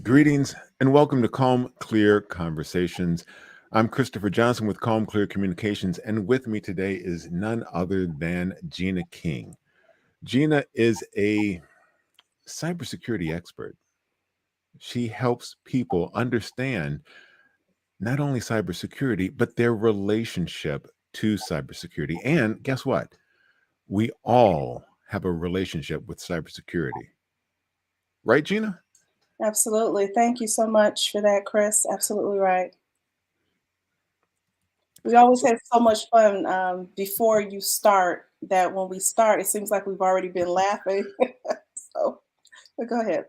Greetings and welcome to Calm, Clear Conversations. I'm Christopher Johnson with Calm, Clear Communications, and with me today is none other than Gina King. Gina is a cybersecurity expert. She helps people understand not only cybersecurity, but their relationship to cybersecurity. And guess what? We all have a relationship with cybersecurity. Right, Gina? Absolutely. Thank you so much for that, Chris. Absolutely right. We always So, have so much fun before you start that when we start, it seems like we've already been laughing. So, but go ahead.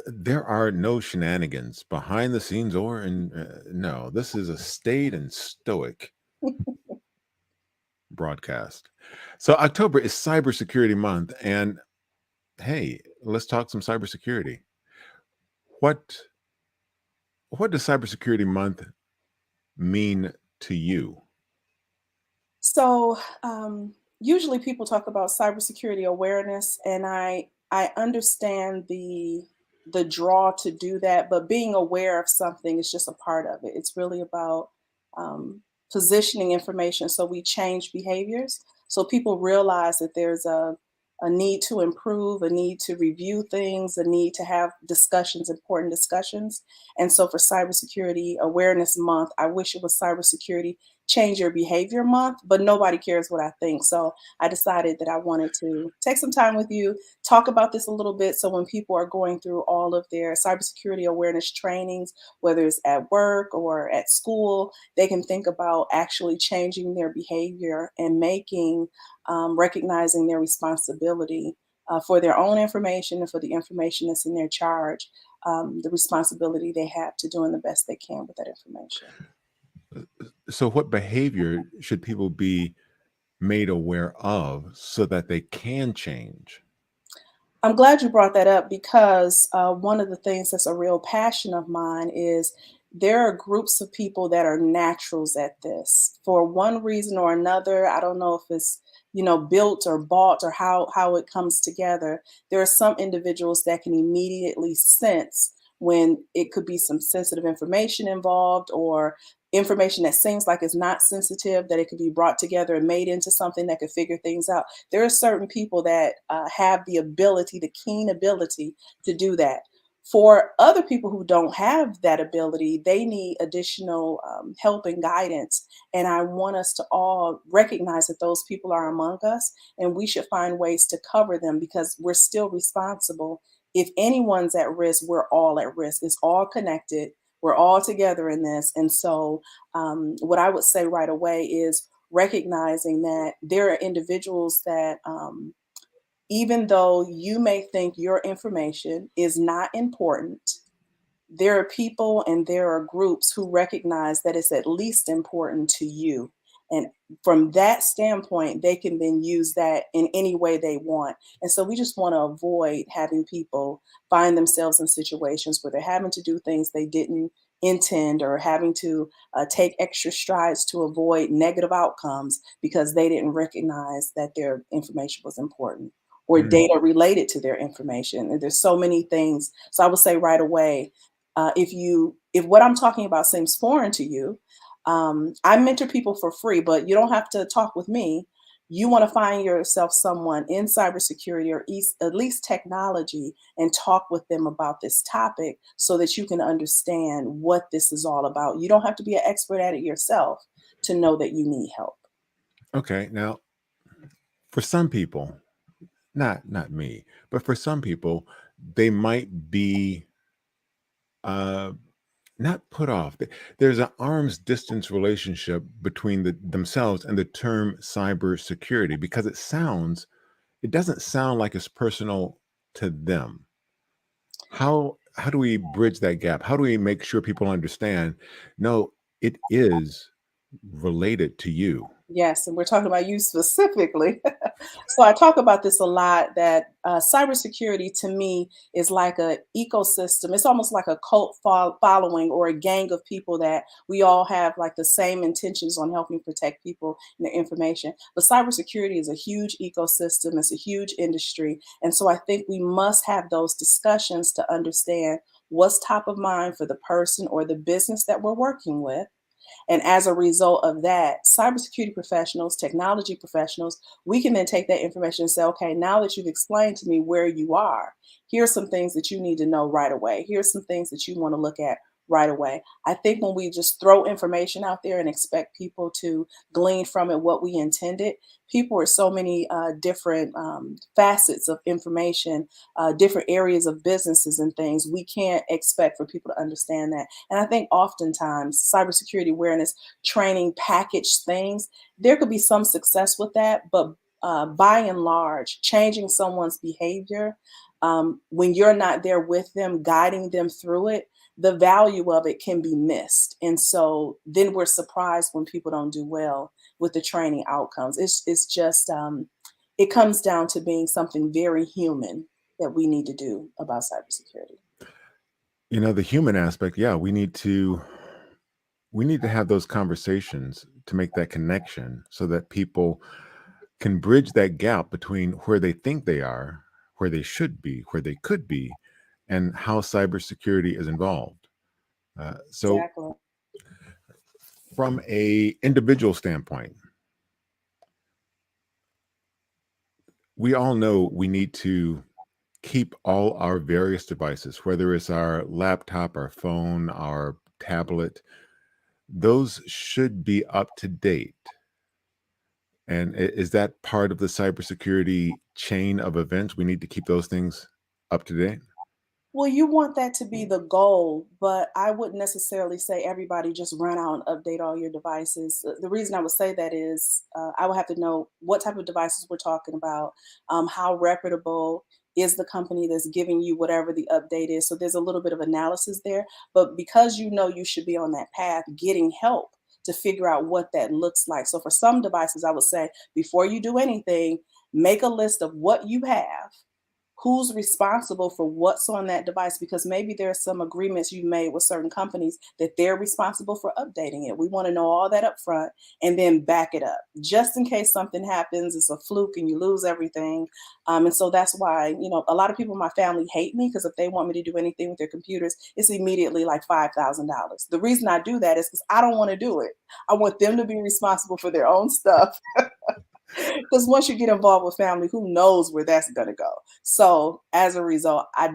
there are no shenanigans behind the scenes or in. No, this is a staid and stoic broadcast. So October is Cybersecurity Month, and hey, let's talk some cybersecurity. What what does Cybersecurity Month mean to you? So, usually people talk about cybersecurity awareness, and I understand the draw to do that, but being aware of something is just a part of it. It's really about um, positioning information so we change behaviors, so people realize that there's a need to improve, a need to review things, a need to have discussions, important discussions. And so for Cybersecurity Awareness Month, I wish it was Cybersecurity Change Your Behavior Month, but nobody cares what I think. So I decided that I wanted to take some time with you, talk about this a little bit. So when people are going through all of their cybersecurity awareness trainings, whether it's at work or at school, they can think about actually changing their behavior and recognizing their responsibility for their own information and for the information that's in their charge, the responsibility they have to doing the best they can with that information. So, what behavior should people be made aware of so that they can change? I'm glad you brought that up because one of the things that's a real passion of mine is there are groups of people that are naturals at this for one reason or another. I don't know if it's built or bought or how it comes together. There are some individuals that can immediately sense when it could be some sensitive information involved or information that seems like it's not sensitive, that it could be brought together and made into something that could figure things out. There are certain people that have the ability, the keen ability to do that. For other people who don't have that ability, they need additional help and guidance. And I want us to all recognize that those people are among us, and we should find ways to cover them because we're still responsible. If anyone's at risk, we're all at risk. It's all connected. We're all together in this. And so, what I would say right away is recognizing that there are individuals that, even though you may think your information is not important, there are people and there are groups who recognize that it's at least important to you. And from that standpoint, they can then use that in any way they want. And so we just want to avoid having people find themselves in situations where they're having to do things they didn't intend or having to take extra strides to avoid negative outcomes because they didn't recognize that their information was important or Mm, data related to their information. And there's so many things. So I would say right away, if what I'm talking about seems foreign to you, I mentor people for free, but you don't have to talk with me. You want to find yourself someone in cybersecurity or at least technology and talk with them about this topic so that you can understand what this is all about. You don't have to be an expert at it yourself to know that you need help. okay, now for some people, not me, but for some people, they might be uh, not put off. There's an arm's distance relationship between themselves and the term cybersecurity because it doesn't sound like it's personal to them. How do we bridge that gap? How do we make sure people understand? No, it is related to you. Yes, and we're talking about you specifically. So I talk about this a lot that cybersecurity to me is like a ecosystem. It's almost like a cult following or a gang of people that we all have like the same intentions on helping protect people and their information. But cybersecurity is a huge ecosystem. It's a huge industry. And so I think we must have those discussions to understand what's top of mind for the person or the business that we're working with. And as a result of that, cybersecurity professionals, technology professionals, we can then take that information and say, okay, now that you've explained to me where you are, here's some things that you need to know right away. Here's some things that you want to look at right away. I think when we just throw information out there and expect people to glean from it what we intended, people are so many different facets of information, different areas of businesses and things. We can't expect for people to understand that. And I think oftentimes cybersecurity awareness training packaged things, there could be some success with that, but by and large, changing someone's behavior when you're not there with them, guiding them through it, the value of it can be missed. And so then we're surprised when people don't do well with the training outcomes. It's just, it comes down to being something very human that we need to do about cybersecurity. The human aspect, yeah, we need to have those conversations to make that connection so that people can bridge that gap between where they think they are, where they should be, where they could be, and how cybersecurity is involved. So, Exactly. from a individual standpoint, we all know we need to keep all our various devices, whether it's our laptop, our phone, our tablet, those should be up to date. And is that part of the cybersecurity chain of events? We need to keep those things up to date. Well, you want that to be the goal, but I wouldn't necessarily say everybody just run out and update all your devices. The reason I would say that is I would have to know what type of devices we're talking about, how reputable is the company that's giving you whatever the update is. So there's a little bit of analysis there, but because you know you should be on that path, getting help to figure out what that looks like. So for some devices, I would say before you do anything, make a list of what you have, who's responsible for what's on that device, because maybe there's some agreements you made with certain companies that they're responsible for updating it. We want to know all that up front and then back it up just in case something happens, it's a fluke and you lose everything. And so that's why, a lot of people in my family hate me because if they want me to do anything with their computers, it's immediately like $5,000. The reason I do that is because I don't want to do it. I want them to be responsible for their own stuff. Because once you get involved with family, who knows where that's going to go. So as a result, I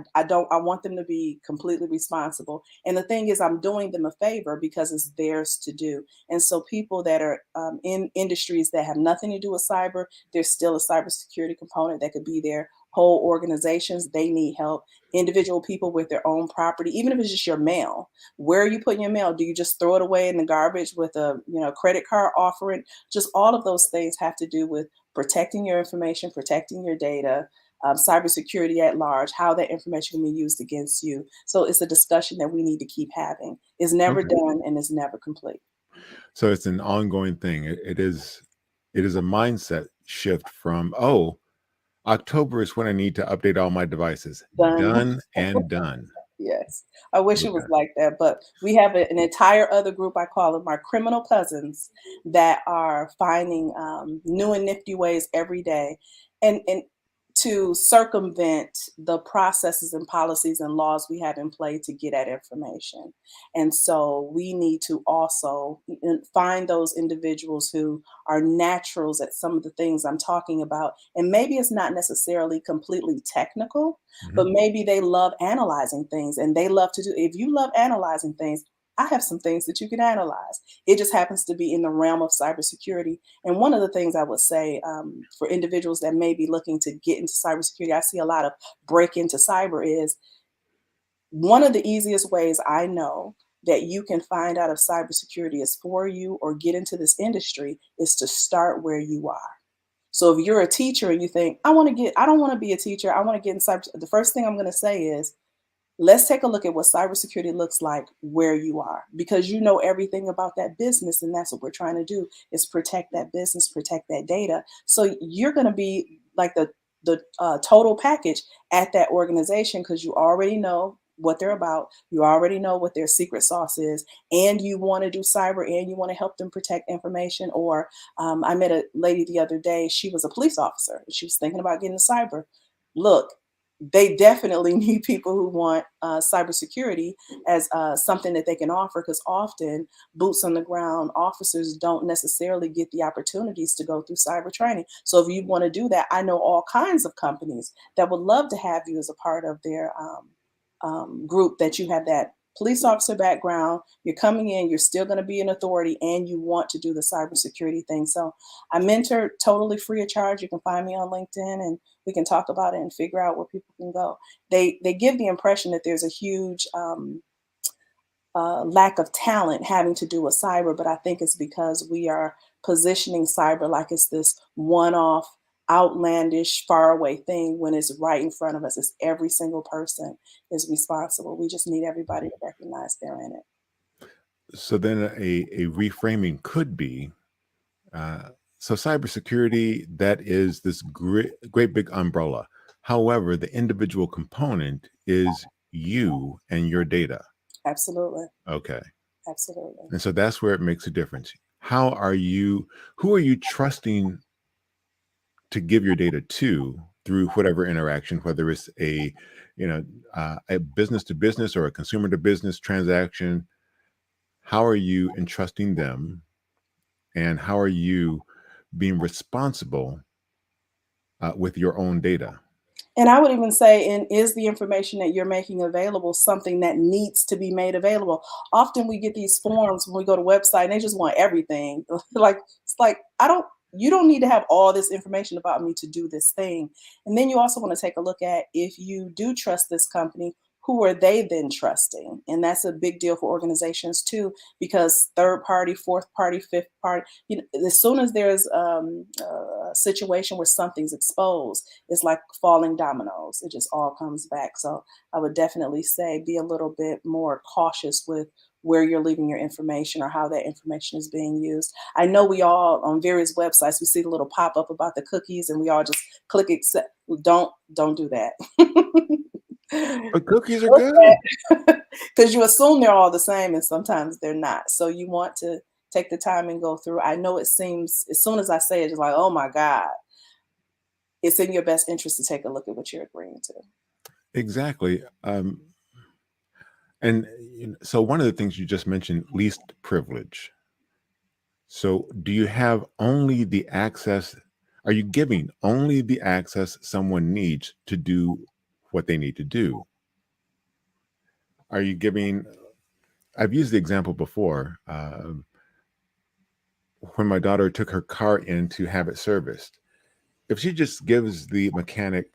want them to be completely responsible. And the thing is, I'm doing them a favor because it's theirs to do. And so people that are in industries that have nothing to do with cyber, there's still a cybersecurity component that could be there. Whole organizations, they need help. Individual people with their own property, even if it's just your mail. Where are you putting your mail? Do you just throw it away in the garbage with a credit card offering? Just all of those things have to do with protecting your information, protecting your data, cybersecurity at large, how that information can be used against you. So it's a discussion that we need to keep having. It's never Okay. done and it's never complete. So it's an ongoing thing. It is a mindset shift from, oh, October is when I need to update all my devices. Done. Done and done. Yes. I wish it was Okay. like that, but we have an entire other group, I call them my criminal cousins, that are finding new and nifty ways every day. And to circumvent the processes and policies and laws we have in play to get at information. And so we need to also find those individuals who are naturals at some of the things I'm talking about. And maybe it's not necessarily completely technical, but Mhm. maybe they love analyzing things and they love to do. If you love analyzing things, I have some things that you can analyze. It just happens to be in the realm of cybersecurity. And one of the things I would say for individuals that may be looking to get into cybersecurity, I see a lot of break into cyber is one of the easiest ways I know that you can find out if cybersecurity is for you or get into this industry is to start where you are. So if you're a teacher and you think, I don't want to be a teacher, I want to get in cyber, the first thing I'm going to say is, let's take a look at what cybersecurity looks like where you are, because you know everything about that business, and that's what we're trying to do is protect that business, protect that data. So you're going to be like the total package at that organization because you already know what they're about, you already know what their secret sauce is, and you want to do cyber and you want to help them protect information. Or I met a lady the other day, she was a police officer, she was thinking about getting into cyber. Look, they definitely need people who want cybersecurity as something that they can offer, because often boots on the ground officers don't necessarily get the opportunities to go through cyber training. So if you want to do that, I know all kinds of companies that would love to have you as a part of their group, that you have that police officer background, you're coming in, you're still going to be an authority, and you want to do the cybersecurity thing. So I mentor totally free of charge. You can find me on LinkedIn, and we can talk about it and figure out where people can go. They give the impression that there's a huge lack of talent having to do with cyber, but I think it's because we are positioning cyber like it's this one-off, outlandish, faraway thing, when it's right in front of us. It's every single person is responsible. We just need everybody to recognize they're in it. So then a reframing could be, uh, so cybersecurity, that is this great big umbrella. However, the individual component is you and your data. Absolutely. Okay. Absolutely. And so that's where it makes a difference. How are you, who are you trusting to give your data to through whatever interaction, whether it's a business to business or a consumer to business transaction? How are you entrusting them, and how are you being responsible with your own data? And I would even say, and is the information that you're making available something that needs to be made available? Often we get these forms when we go to website and they just want everything. Like, it's like, you don't need to have all this information about me to do this thing. And then you also want to take a look at, if you do trust this company, who are they then trusting? And that's a big deal for organizations too, because third party, fourth party, fifth party, as soon as there's a situation where something's exposed, it's like falling dominoes. It just all comes back. So I would definitely say, be a little bit more cautious with where you're leaving your information or how that information is being used. I know we all, on various websites, we see the little pop up about the cookies, and we all just click accept. Don't do that. But cookies are good. Because you assume they're all the same, and sometimes they're not. So you want to take the time and go through. I know it seems, as soon as I say it, it's like, oh my God, it's in your best interest to take a look at what you're agreeing to. Exactly. And so one of the things you just mentioned, least privilege. So do you have only the access? Are you giving only the access someone needs to do what they need to do? Are you giving? I've used the example before, when my daughter took her car in to have it serviced. If she just gives the mechanic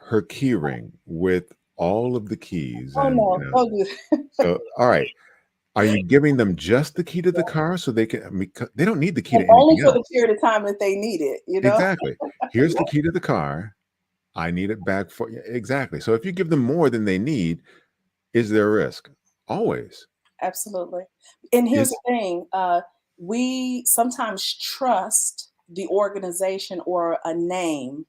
her key ring with all of the keys, Oh and no, don't do that. so all right, are you giving them just the key to the car so they can? I mean, they don't need the key And to only anything for the else. period of time that they need it. Exactly. Here's the key to the car. I need it back for you. Exactly. So if you give them more than they need, is there a risk? Always. Absolutely. And here's the Is thing, we sometimes trust the organization or a name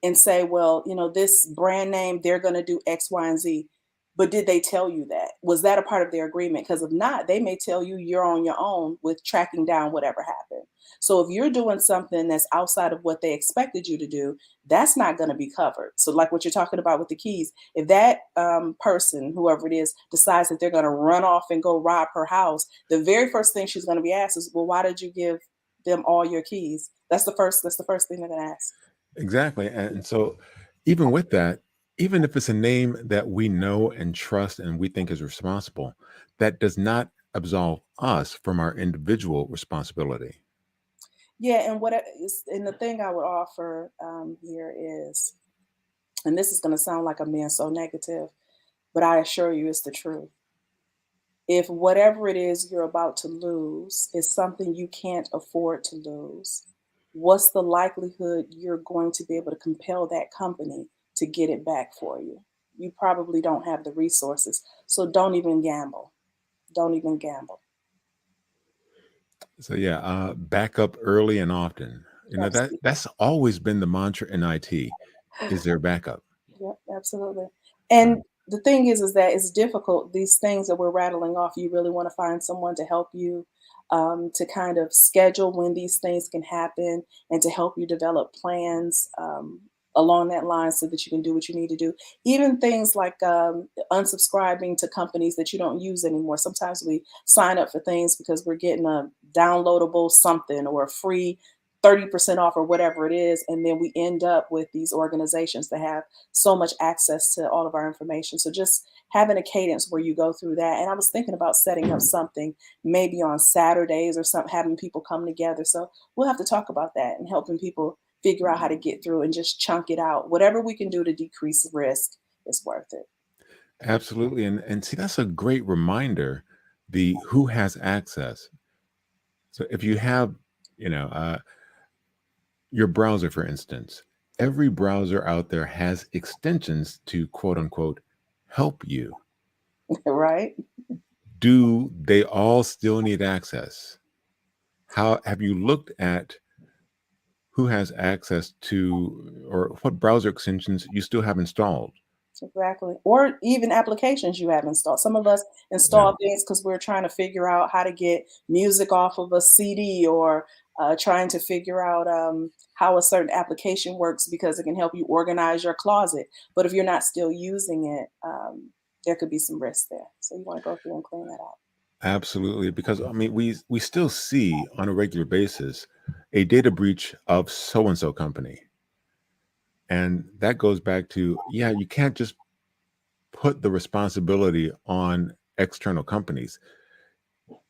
and say, well, this brand name, they're going to do X, Y, and Z. But did they tell you that? Was that a part of their agreement? Because if not, they may tell you you're on your own with tracking down whatever happened. So if you're doing something that's outside of what they expected you to do, that's not going to be covered. So, like what you're talking about with the keys, if that person, whoever it is, decides that they're going to run off and go rob her house, the very first thing she's going to be asked is, "Well, why did you give them all your keys?" That's the first. That's the first thing they're going to ask. exactly. And so even with that, even if it's a name that we know and trust and we think is responsible, that does not absolve us from our individual responsibility. Yeah, and and the thing I would offer here is, and this is going to sound like I'm being so negative, but I assure you it's the truth. If whatever it is you're about to lose is something you can't afford to lose, what's the likelihood you're going to be able to compel that company to get it back for you? You probably don't have the resources. So don't even gamble. Don't even gamble. So yeah, back up early and often. Absolutely. That's always been the mantra in IT. Is there backup? Yep, absolutely. Uh, And the thing is that it's difficult. These things that we're rattling off, you really want to find someone to help you, to kind of schedule when these things can happen, and to help you develop plans. along that line so that you can do what you need to do. Even things like unsubscribing to companies that you don't use anymore. Sometimes we sign up for things because we're getting a downloadable something or a free 30% off or whatever it is. And then we end up with these organizations that have so much access to all of our information. So just having a cadence where you go through that. And I was thinking about setting up something maybe on Saturdays or something, having people come together. So we'll have to talk about that and helping people figure out how to get through and just chunk it out. Whatever we can do to decrease risk is worth it. Absolutely. And see, that's a great reminder, the who has access. So if you have, you know, your browser, for instance, every browser out there has extensions to quote unquote help you. Right? Do they all still need access? How have you looked at who has access to, or what browser extensions you still have installed? Exactly. Or even applications you have installed. Some of us Yeah. install things because we're trying to figure out how to get music off of a CD or trying to figure out how a certain application works because it can help you organize your closet. But if you're not still using it, there could be some risk there. So you want to go through and clean that out. Absolutely, because I mean, we still see on a regular basis a data breach of so and so company, and that goes back to, yeah, you can't just put the responsibility on external companies.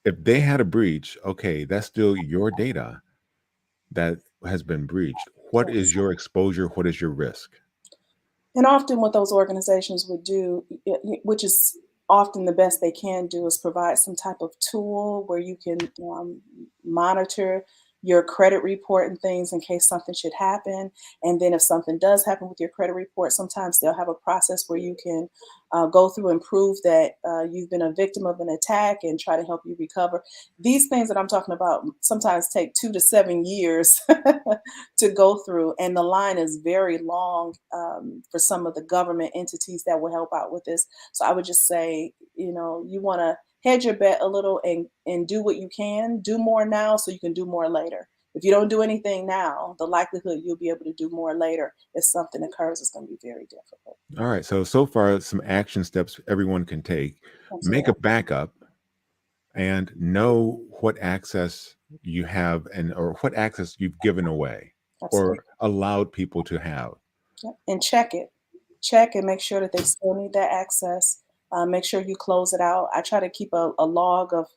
If they had a breach, okay, that's still your data that has been breached. What is Yes. your exposure? What is your risk? And often what those organizations would do, which is often the best they can do, is provide some type of tool where you can monitor your credit report and things in case something should happen. And then if something does happen with your credit report, sometimes they'll have a process where you can go through and prove that you've been a victim of an attack and try to help you recover. These things that I'm talking about sometimes take 2 to 7 years to go through, and the line is very long for some of the government entities that will help out with this. So I would just say, you want to hedge your bet a little and do what you can. Do more now so you can do more later. If you don't do anything now, the likelihood you'll be able to do more later if something occurs is going to be very difficult. All right, so far some action steps everyone can take: make Absolutely. a backup and know what access you have, and or what access you've given away Absolutely. or allowed people to have. Yep, and check it. Check and make sure that they still need that access. Make sure you close it out. I try to keep a log of,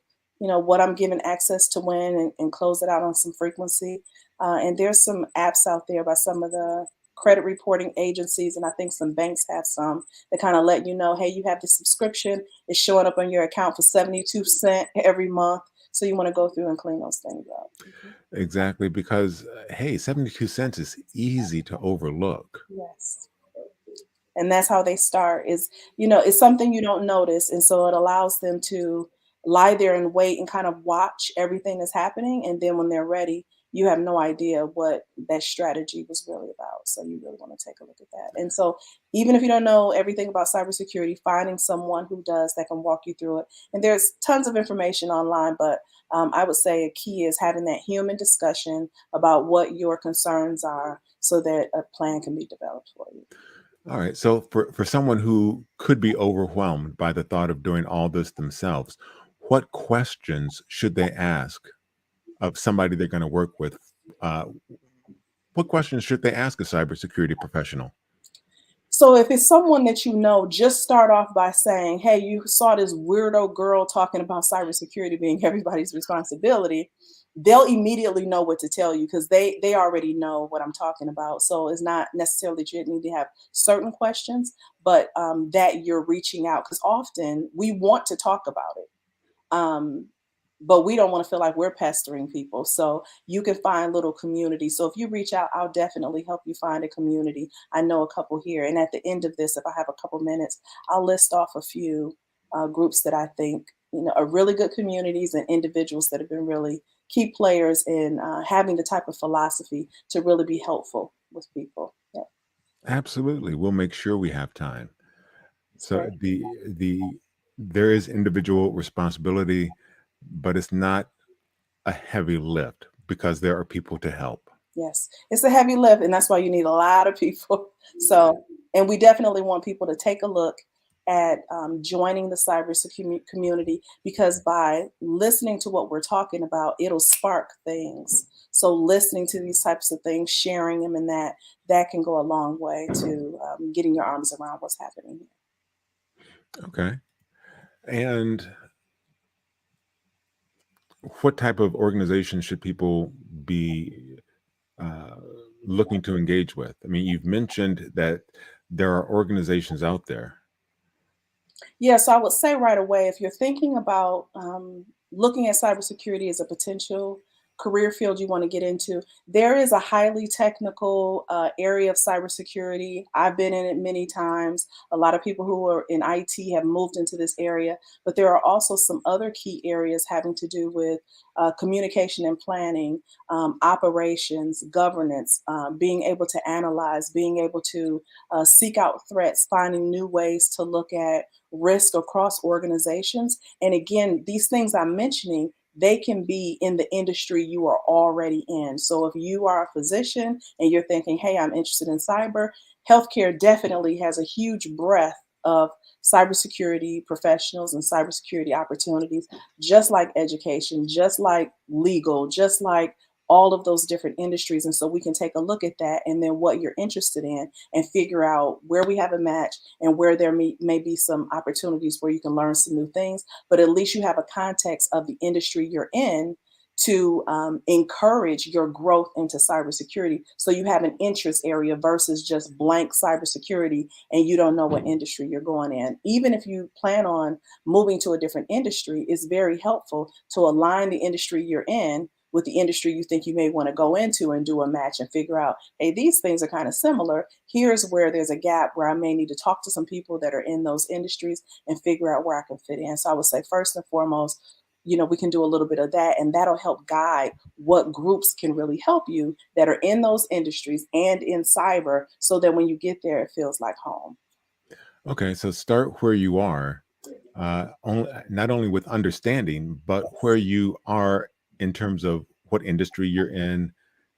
what I'm giving access to when and close it out on some frequency. And there's some apps out there by some of the credit reporting agencies, and I think some banks have some that kind of let you know, hey, you have this subscription. It's showing up on your account for 72 cents every month. So you want to go through and clean those things up. Mhm. Exactly, because hey, 72 cents is easy to overlook. Yes. And that's how they start is, it's something you don't notice, and so it allows them to lie there and wait and kind of watch everything that's happening, and then when they're ready, you have no idea what that strategy was really about. So you really want to take a look at that. And so even if you don't know everything about cybersecurity, finding someone who does that can walk you through it. And there's tons of information online, but I would say a key is having that human discussion about what your concerns are so that a plan can be developed for you. All right, so for someone who could be overwhelmed by the thought of doing all this themselves, what questions should they ask of somebody they're going to work with? Uh, what questions should they ask a cybersecurity professional? So if it's someone that you know, just start off by saying, "Hey, you saw this weirdo girl talking about cybersecurity being everybody's responsibility." They'll immediately know what to tell you because they already know what I'm talking about. So it's not necessarily that you need to have certain questions, but that you're reaching out because often we want to talk about it. Um, but we don't want to feel like we're pestering people. So you can find little communities. So if you reach out, I'll definitely help you find a community. I know a couple here. And at the end of this, if I have a couple minutes, I'll list off a few groups that I think are really good communities and individuals that have been really key players in having the type of philosophy to really be helpful with people. Yeah, Absolutely, we'll make sure we have time. it's So great. the there is individual responsibility, but it's not a heavy lift because there are people to help. Yes, it's a heavy lift, and that's why you need a lot of people. So, and we definitely want people to take a look at joining the community, because by listening to what we're talking about, it'll spark things. So, listening to these types of things, sharing them, and that can go a long way to getting your arms around what's happening here. Okay. And what type of organization should people be uh, looking to engage with? I mean, you've mentioned that there are organizations out there. Yeah, so I would say right away, if you're thinking about looking at cybersecurity as a potential career field you want to get into, there is a highly technical area of cybersecurity. I've been in it many times. A lot of people who are in IT have moved into this area, but there are also some other key areas having to do with communication and planning, operations, governance, being able to analyze, being able to seek out threats, finding new ways to look at risk across organizations. And again, these things I'm mentioning, they can be in the industry you are already in. So if you are a physician and you're thinking, hey, I'm interested in cyber, healthcare definitely has a huge breadth of cybersecurity professionals and cybersecurity opportunities, just like education, just like legal, just like all of those different industries. And so we can take a look at that and then what you're interested in and figure out where we have a match and where there may be some opportunities where you can learn some new things, but at least you have a context of the industry you're in to encourage your growth into cybersecurity. So you have an interest area versus just blank cybersecurity and you don't know what industry you're going in. Even if you plan on moving to a different industry, it's very helpful to align the industry you're in with the industry you think you may want to go into and do a match and figure out, hey, these things are kind of similar. Here's where there's a gap where I may need to talk to some people that are in those industries and figure out where I can fit in. So I would say, first and foremost, we can do a little bit of that, and that'll help guide what groups can really help you that are in those industries and in cyber, so that when you get there, it feels like home. Okay, so start where you are, not only with understanding, but where you are in terms of what industry you're in,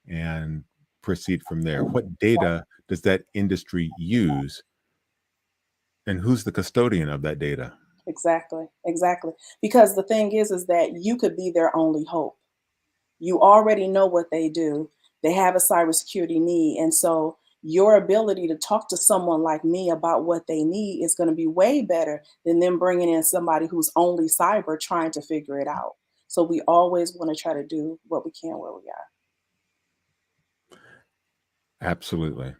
and proceed from there. What data does that industry use, and who's the custodian of that data? Exactly, exactly. Because the thing is that you could be their only hope. You already know what they do. They have a cybersecurity need. And so your ability to talk to someone like me about what they need is going to be way better than them bringing in somebody who's only cyber trying to figure it out. So we always want to try to do what we can where we are. Absolutely.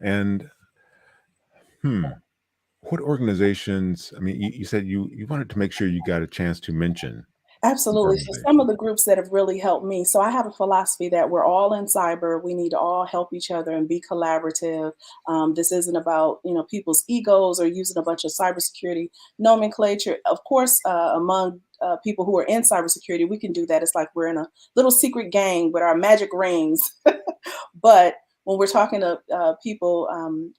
And hmm, what organizations? I mean, you said you wanted to make sure you got a chance to mention some Absolutely. So some of organizations. the groups that have really helped me. So I have a philosophy that we're all in cyber. We need to all help each other and be collaborative. This isn't about people's egos or using a bunch of cybersecurity nomenclature. Of course, among people who are in cybersecurity, we can do that. It's like we're in a little secret gang with our magic rings. But when we're talking to people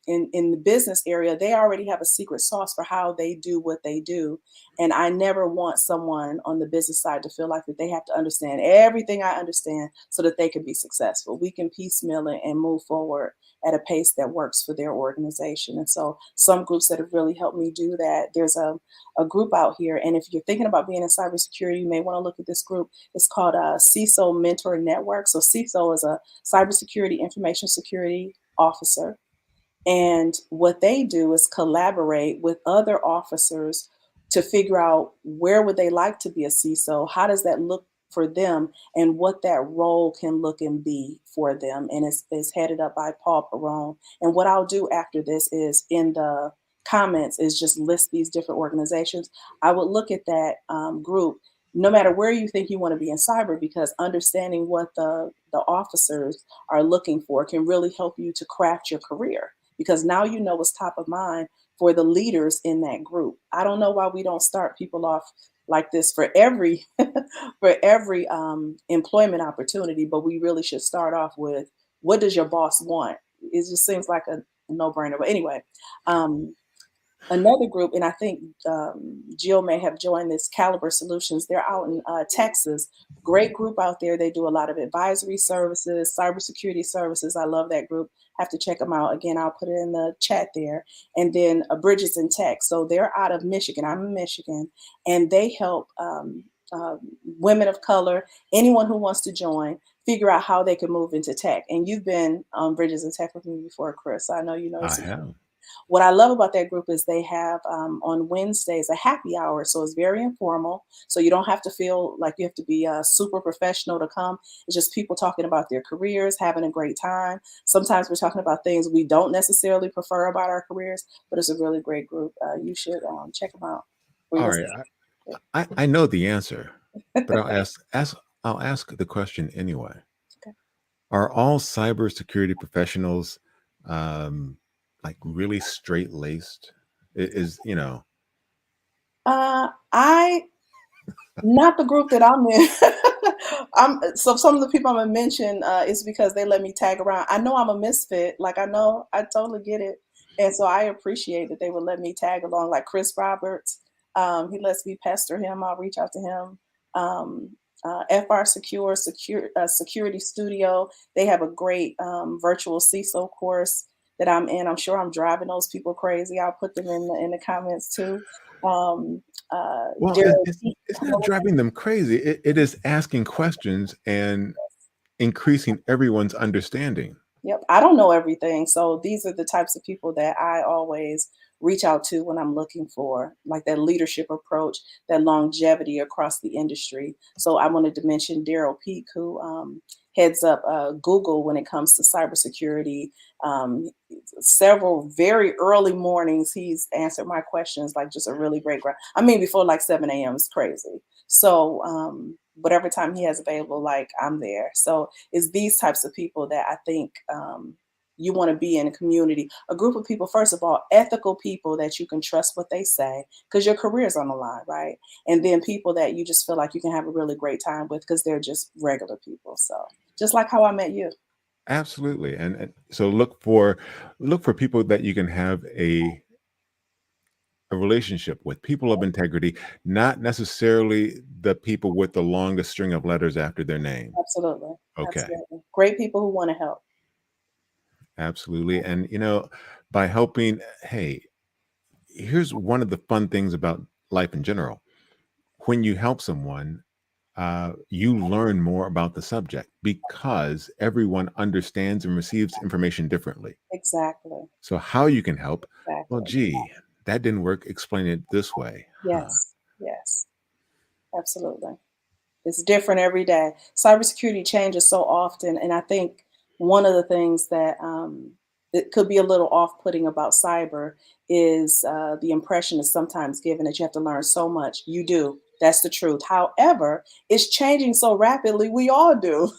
in the business area, they already have a secret sauce for how they do what they do. And I never want someone on the business side to feel like that they have to understand everything I understand so that they can be successful. We can piecemeal it and move forward at a pace that works for their organization. And so some groups that have really helped me do that, there's a group out here. And if you're thinking about being in cybersecurity, you may want to look at this group. It's called CISO Mentor Network. So CISO is a cybersecurity information security officer. And what they do is collaborate with other officers to figure out where would they like to be a CISO, how does that look for them, and what that role can look and be for them. And it's headed up by Paul Perone. And what I'll do after this is in the comments is just list these different organizations. I would look at that group no matter where you think you want to be in cyber, because understanding what the officers are looking for can really help you to craft your career, because now you know what's top of mind for the leaders in that group. I don't know why we don't start people off like this for every for every employment opportunity, but we really should start off with, what does your boss want? It just seems like a no brainer. But anyway, um, Another group, and I think Jill may have joined this, Caliber Solutions. They're out in Texas. Great group out there. They do a lot of advisory services, cybersecurity services. I love that group. Have to check them out. Again, I'll put it in the chat there. And then Bridges in Tech. So they're out of Michigan. I'm in Michigan, and they help uh, women of color, anyone who wants to join, figure out how they can move into tech. And you've been on Bridges in Tech with me before, Chris. So I know you know I some. have. What I love about that group is they have on Wednesdays a happy hour, so it's very informal. So you don't have to feel like you have to be super professional to come. It's just people talking about their careers, having a great time. Sometimes we're talking about things we don't necessarily prefer about our careers, but it's a really great group. You should check them out. Were you All gonna right. say? I know the answer, but I'll ask the question anyway. Okay. Are all cybersecurity professionals um, like really straight laced? Is you know? I Not the group that I'm in. So some of the people I'm gonna mention is because they let me tag around. I know I'm a misfit. Like I know I totally get it, and so I appreciate that they would let me tag along. Like Chris Roberts, he lets me pester him. I'll reach out to him. FR Security Studio. They have a great virtual CISO course that I'm in. I'm sure I'm driving those people crazy. I'll put them in the comments too. Um, Well, Daryl it's not driving them crazy. It is asking questions and increasing everyone's understanding. Yep, I don't know everything. So these are the types of people that I always reach out to when I'm looking for like that leadership approach, that longevity across the industry. So I wanted to mention Daryl Peak, who heads up Google when it comes to cybersecurity. Several very early mornings, he's answered my questions like just a really great. I mean, before like 7 a.m. is crazy. So whatever time he has available, like I'm there. So it's these types of people that I think you want to be in a community, a group of people, first of all, ethical people that you can trust what they say because your career is on the line, right? And then people that you just feel like you can have a really great time with because they're just regular people. So just like how I met you. Absolutely, and so look for people that you can have a relationship with, people of integrity, not necessarily the people with the longest string of letters after their name. Absolutely. Okay, Absolutely. Great people who want to help. absolutely, and by helping, hey, here's one of the fun things about life in general. When you help someone, you learn more about the subject because everyone understands and receives information differently. Exactly. So, how you can help? Well, Exactly. gee, that didn't work. Explain it this way. Huh. Yes. Yes. Absolutely. It's different every day. Cybersecurity changes so often, and I think one of the things that it could be a little off-putting about cyber is the impression is sometimes given that you have to learn so much. You do. That's the truth. However, it's changing so rapidly. We all do.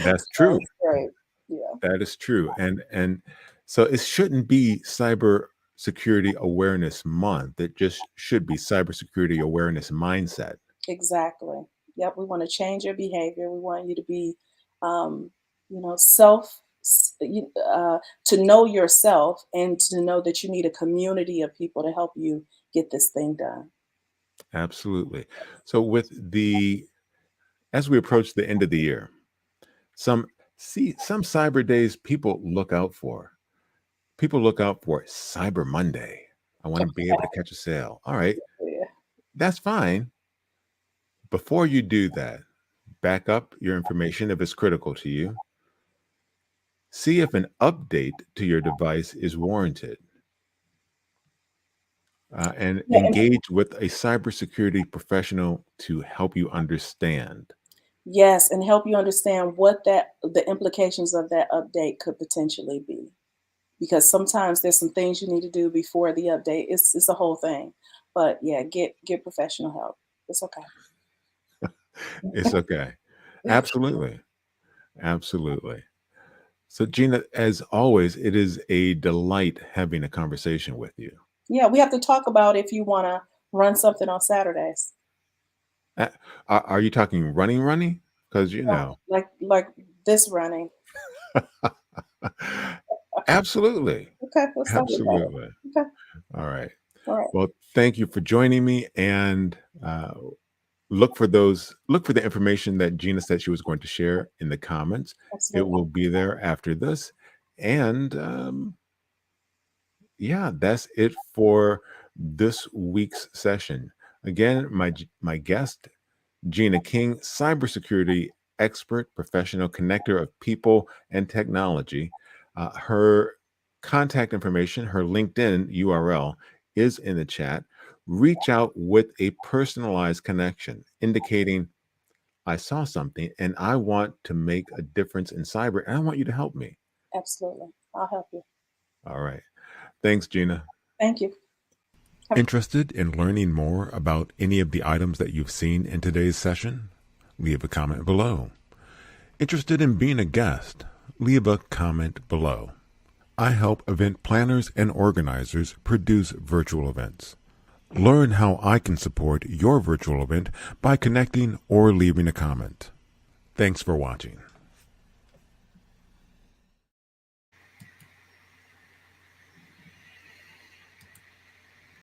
That's So true. it's great. Yeah. That is true. And so it shouldn't be Cyber Security Awareness Month. It just should be Cybersecurity Awareness Mindset. Exactly. Yep. We want to change your behavior. We want you to be, um, self, to know yourself and to know that you need a community of people to help you get this thing done. Absolutely. So as we approach the end of the year, some some cyber days people look out for. People look out for Cyber Monday. I want to be able to catch a sale. All right, Yeah. that's fine. Before you do that, back up your information if it's critical to you. See if an update to your device is warranted, and Yeah, and engage with a cybersecurity professional to help you understand. yes, and help you understand what the implications of that update could potentially be. Because sometimes there's some things you need to do before the update. It's a whole thing. But yeah, get professional help. It's okay. It's okay. Absolutely. Absolutely. So, Gina, as always, it is a delight having a conversation with you. Yeah, we have to talk about if you want to run something on Saturdays. Uh, are you talking running? Because, Like this running. absolutely. Okay, let's talk about Absolutely. it. Okay. All right. All right. Well, thank you for joining me, and look for the information that Gina said she was going to share in the comments. It Absolutely. will be there after this. And yeah, that's it for this week's session. Again, my guest, Gina King, cybersecurity expert, professional connector of people and technology. Her contact information, her LinkedIn URL is in the chat. Reach out with a personalized connection indicating I saw something and I want to make a difference in cyber and I want you to help me. Absolutely. I'll help you. All right. Thanks, Gina. Thank you. Interested in learning more about any of the items that you've seen in today's session? Leave a comment below. Interested in being a guest? Leave a comment below. I help event planners and organizers produce virtual events. Learn how I can support your virtual event by connecting or leaving a comment. Thanks for watching.